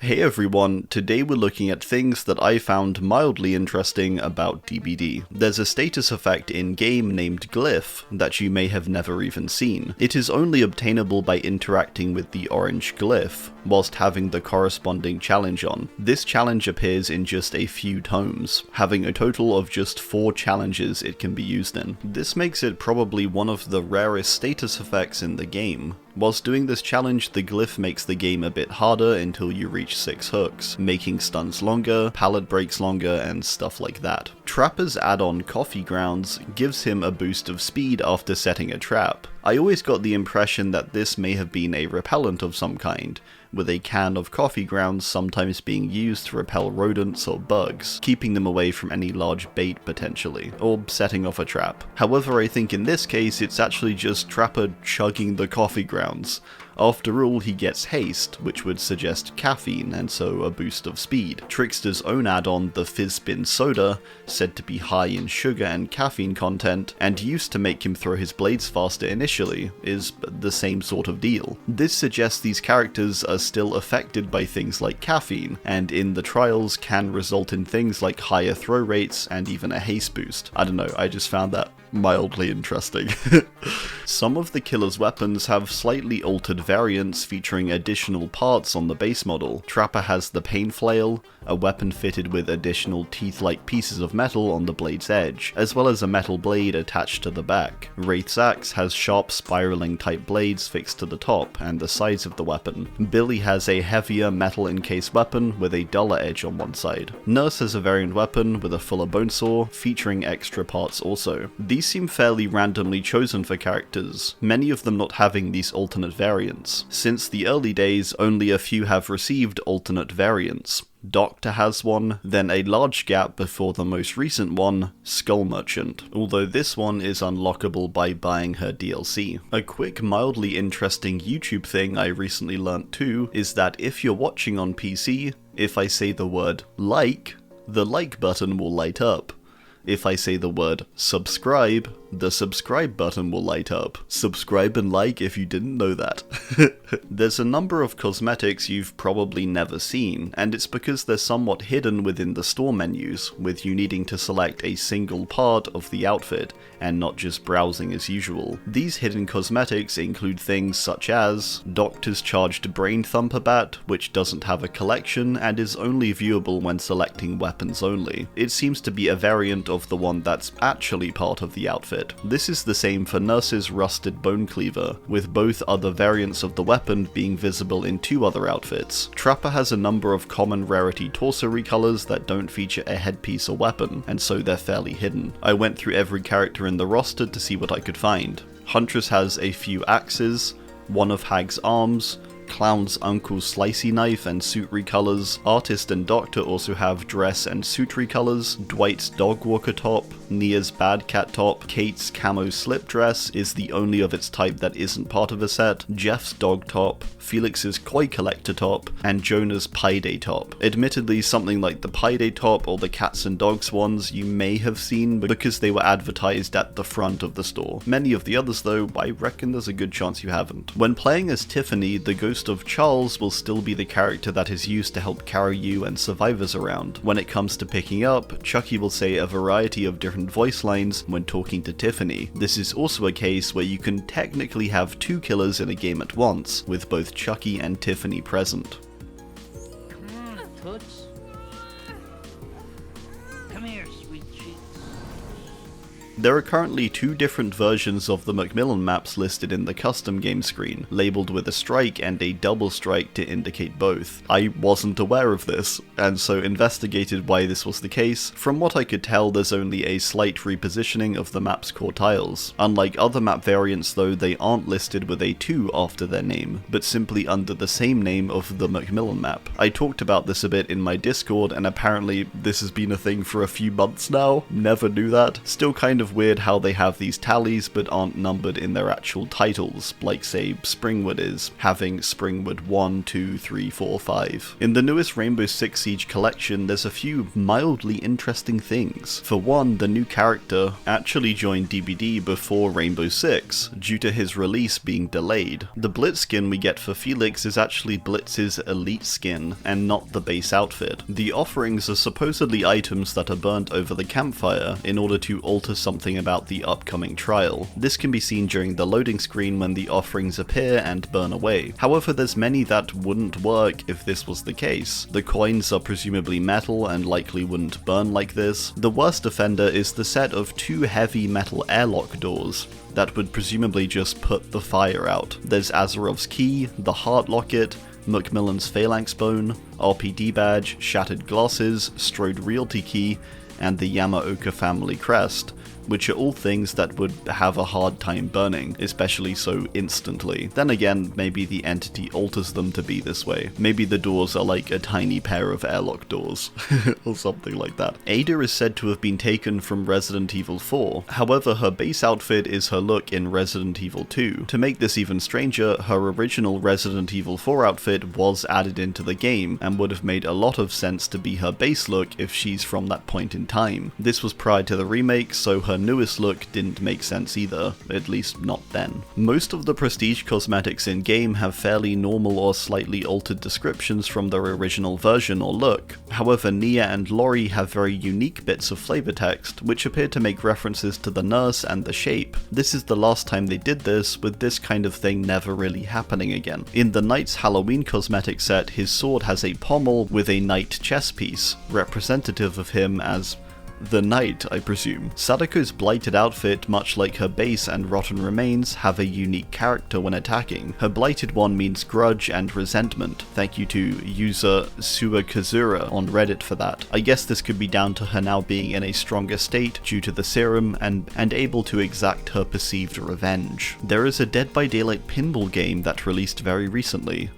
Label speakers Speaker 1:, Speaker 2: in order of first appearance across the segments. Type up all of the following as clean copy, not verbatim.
Speaker 1: Hey everyone, today we're looking at things that I found mildly interesting about DBD. There's a status effect in-game named Glyph that you may have never even seen. It is only obtainable by interacting with the orange glyph, whilst having the corresponding challenge on. This challenge appears in just a few tomes, having a total of just 4 challenges it can be used in. This makes it probably one of the rarest status effects in the game. Whilst doing this challenge, the glyph makes the game a bit harder until you reach 6 hooks, making stuns longer, pallet breaks longer, and stuff like that. Trapper's add-on Coffee Grounds gives him a boost of speed after setting a trap. I always got the impression that this may have been a repellent of some kind, with a can of coffee grounds sometimes being used to repel rodents or bugs, keeping them away from any large bait potentially, or setting off a trap. However, I think in this case it's actually just Trapper chugging the coffee grounds. After all, he gets haste, which would suggest caffeine and so a boost of speed. Trickster's own add-on, the Fizz Spin Soda, said to be high in sugar and caffeine content, and used to make him throw his blades faster initially, is the same sort of deal. This suggests these characters are still affected by things like caffeine, and in the trials can result in things like higher throw rates and even a haste boost. I don't know, I just found that mildly interesting. Some of the killer's weapons have slightly altered variants featuring additional parts on the base model. Trapper has the Pain Flail, a weapon fitted with additional teeth-like pieces of metal on the blade's edge, as well as a metal blade attached to the back. Wraith's axe has sharp spiraling type blades fixed to the top and the sides of the weapon. Billy has a heavier metal encased weapon with a duller edge on one side. Nurse has a variant weapon with a fuller bone saw, featuring extra parts also. These seem fairly randomly chosen for characters, many of them not having these alternate variants. Since the early days, only a few have received alternate variants. Doctor has one, then a large gap before the most recent one, Skull Merchant, although this one is unlockable by buying her DLC. A quick, mildly interesting YouTube thing I recently learnt too is that if you're watching on PC, if I say the word like, the like button will light up. If I say the word subscribe, the subscribe button will light up. Subscribe and like if you didn't know that. There's a number of cosmetics you've probably never seen, and it's because they're somewhat hidden within the store menus, with you needing to select a single part of the outfit, and not just browsing as usual. These hidden cosmetics include things such as Doctor's Charged Brain Thumper Bat, which doesn't have a collection and is only viewable when selecting weapons only. It seems to be a variant of the one that's actually part of the outfit. This is the same for Nurse's Rusted Bone Cleaver, with both other variants of the weapon being visible in 2 other outfits. Trapper has a number of common rarity torso recolors that don't feature a headpiece or weapon, and so they're fairly hidden. I went through every character in the roster to see what I could find. Huntress has a few axes, one of Hag's arms, Clown's Uncle's Slicey Knife and suit recolors. Artist and Doctor also have dress and suit recolors. Dwight's Dog Walker top, Nia's Bad Cat top, Kate's Camo Slip Dress is the only of its type that isn't part of a set, Jeff's Dog top, Felix's Koi Collector top, and Jonah's Pie Day top. Admittedly, something like the Pie Day top or the Cats and Dogs ones you may have seen because they were advertised at the front of the store. Many of the others though, I reckon there's a good chance you haven't. When playing as Tiffany, the Ghost of Charles will still be the character that is used to help carry you and survivors around. When it comes to picking up, Chucky will say a variety of different voice lines when talking to Tiffany. This is also a case where you can technically have 2 killers in a game at once, with both Chucky and Tiffany present.
Speaker 2: Toots. Come here, sweet cheeks.
Speaker 1: There are currently 2 different versions of the Macmillan maps listed in the custom game screen, labelled with a strike and a double strike to indicate both. I wasn't aware of this, and so investigated why this was the case. From what I could tell, there's only a slight repositioning of the map's core tiles. Unlike other map variants though, they aren't listed with a 2 after their name, but simply under the same name of the Macmillan map. I talked about this a bit in my Discord, and apparently this has been a thing for a few months now. Never knew that. Still kind kind of weird how they have these tallies but aren't numbered in their actual titles, like say Springwood is, having Springwood 1, 2, 3, 4, 5. In the newest Rainbow Six Siege collection, there's a few mildly interesting things. For one, the new character actually joined DBD before Rainbow Six, due to his release being delayed. The Blitz skin we get for Felix is actually Blitz's elite skin, and not the base outfit. The offerings are supposedly items that are burnt over the campfire in order to alter something about the upcoming trial. This can be seen during the loading screen when the offerings appear and burn away. However, there's many that wouldn't work if this was the case. The coins are presumably metal and likely wouldn't burn like this. The worst offender is the set of 2 heavy metal airlock doors that would presumably just put the fire out. There's AZHYMOVS key, the heart locket, Macmillan's phalanx bone, RPD badge, shattered glasses, Strode realty key, and the Yamaoka family crest, which are all things that would have a hard time burning, especially so instantly. Then again, maybe the entity alters them to be this way. Maybe the doors are like a tiny pair of airlock doors, or something like that. Ada is said to have been taken from Resident Evil 4, however her base outfit is her look in Resident Evil 2. To make this even stranger, her original Resident Evil 4 outfit was added into the game, and would have made a lot of sense to be her base look if she's from that point in time. This was prior to the remake, so her newest look didn't make sense either, at least not then. Most of the prestige cosmetics in-game have fairly normal or slightly altered descriptions from their original version or look. However, Nia and Lori have very unique bits of flavor text, which appear to make references to the nurse and the shape. This is the last time they did this, with this kind of thing never really happening again. In the Knight's Halloween cosmetic set, his sword has a pommel with a knight chess piece, representative of him as the Knight, I presume. Sadako's blighted outfit, much like her base and Rotten Remains, have a unique character when attacking. Her blighted one means grudge and resentment. Thank you to user Suakazura on Reddit for that. I guess this could be down to her now being in a stronger state due to the serum and able to exact her perceived revenge. There is a Dead by Daylight pinball game that released very recently.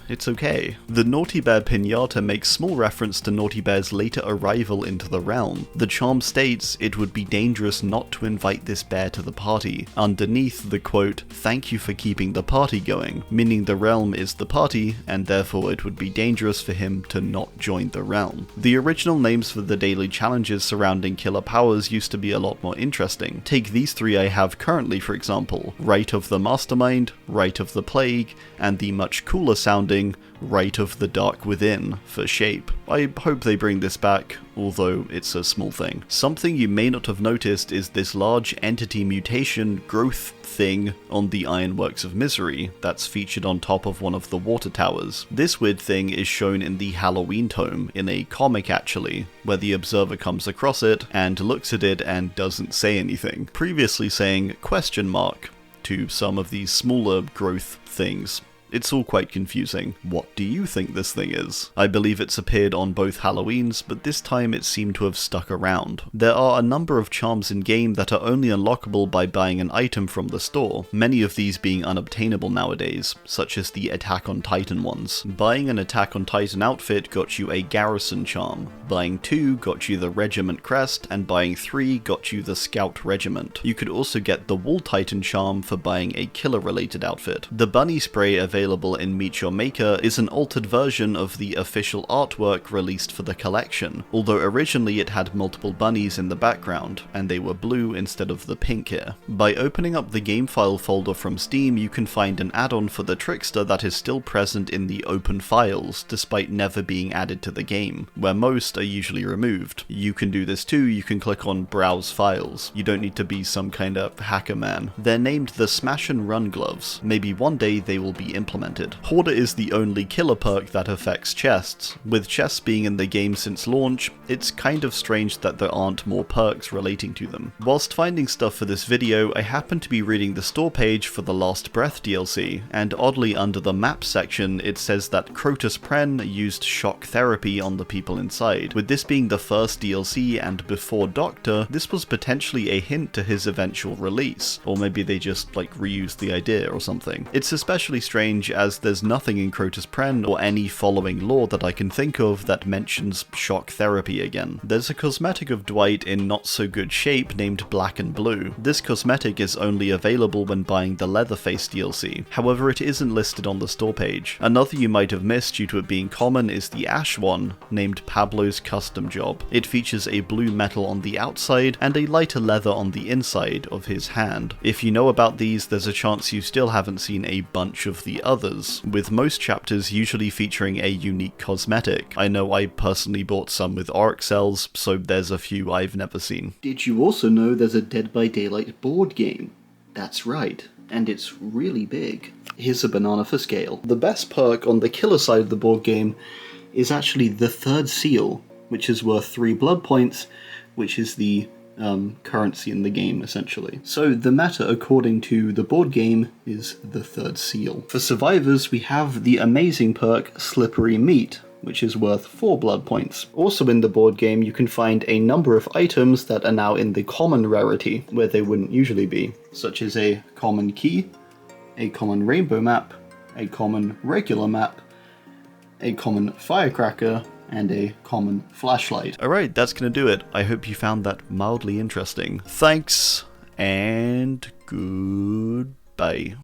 Speaker 1: It's okay. The Naughty Bear pinata makes small reference to Naughty Bear's later arrival into the realm. The charm states it would be dangerous not to invite this bear to the party. Underneath the quote, "Thank you for keeping the party going," meaning the realm is the party, and therefore it would be dangerous for him to not join the realm. The original names for the daily challenges surrounding killer powers used to be a lot more interesting. Take these 3 I have currently, for example: Rite of the Mastermind, Rite of the Plague, and the much cooler sounding Rite of the Dark Within for shape. I hope they bring this back, although it's a small thing. Something you may not have noticed is this large entity mutation growth thing on the Ironworks of Misery that's featured on top of one of the water towers. This weird thing is shown in the Halloween tome, in a comic actually, where the observer comes across it and looks at it and doesn't say anything, previously saying question mark to some of these smaller growth things. It's all quite confusing. What do you think this thing is? I believe it's appeared on both Halloweens, but this time it seemed to have stuck around. There are a number of charms in-game that are only unlockable by buying an item from the store, many of these being unobtainable nowadays, such as the Attack on Titan ones. Buying an Attack on Titan outfit got you a Garrison charm, buying 2 got you the Regiment crest, and buying 3 got you the Scout Regiment. You could also get the Wall Titan charm for buying a killer-related outfit. The Bunny Spray available in Meet Your Maker is an altered version of the official artwork released for the collection, although originally it had multiple bunnies in the background, and they were blue instead of the pink here. By opening up the game file folder from Steam, you can find an add-on for the Trickster that is still present in the open files, despite never being added to the game, where most are usually removed. You can do this too. You can click on Browse Files. You don't need to be some kind of hacker man. They're named the Smash and Run gloves. Maybe one day they will be implemented. Hoarder is the only killer perk that affects chests. With chests being in the game since launch, it's kind of strange that there aren't more perks relating to them. Whilst finding stuff for this video, I happened to be reading the store page for the Last Breath DLC, and oddly under the map section it says that Crotus Pren used shock therapy on the people inside. With this being the first DLC and before Doctor, this was potentially a hint to his eventual release, or maybe they just reused the idea or something. It's especially strange strange, as there's nothing in Crotus Pren or any following lore that I can think of that mentions shock therapy again. There's a cosmetic of Dwight in not so good shape named Black and Blue. This cosmetic is only available when buying the Leatherface DLC, however it isn't listed on the store page. Another you might have missed due to it being common is the Ash one, named Pablo's Custom Job. It features a blue metal on the outside and a lighter leather on the inside of his hand. If you know about these, there's a chance you still haven't seen a bunch of the others, with most chapters usually featuring a unique cosmetic. I know I personally bought some with Auric cells, so there's a few I've never seen.
Speaker 3: Did you also know there's a Dead by Daylight board game? That's right, and it's really big. Here's a banana for scale. The best perk on the killer side of the board game is actually the third seal, which is worth 3 blood points, which is the currency in the game, essentially. So the meta, according to the board game, is the third seal. For survivors, we have the amazing perk Slippery Meat, which is worth 4 blood points. Also in the board game, you can find a number of items that are now in the common rarity, where they wouldn't usually be, such as a common key, a common rainbow map, a common regular map, a common firecracker, and a common flashlight.
Speaker 1: Alright, that's gonna do it. I hope you found that mildly interesting. Thanks, and goodbye.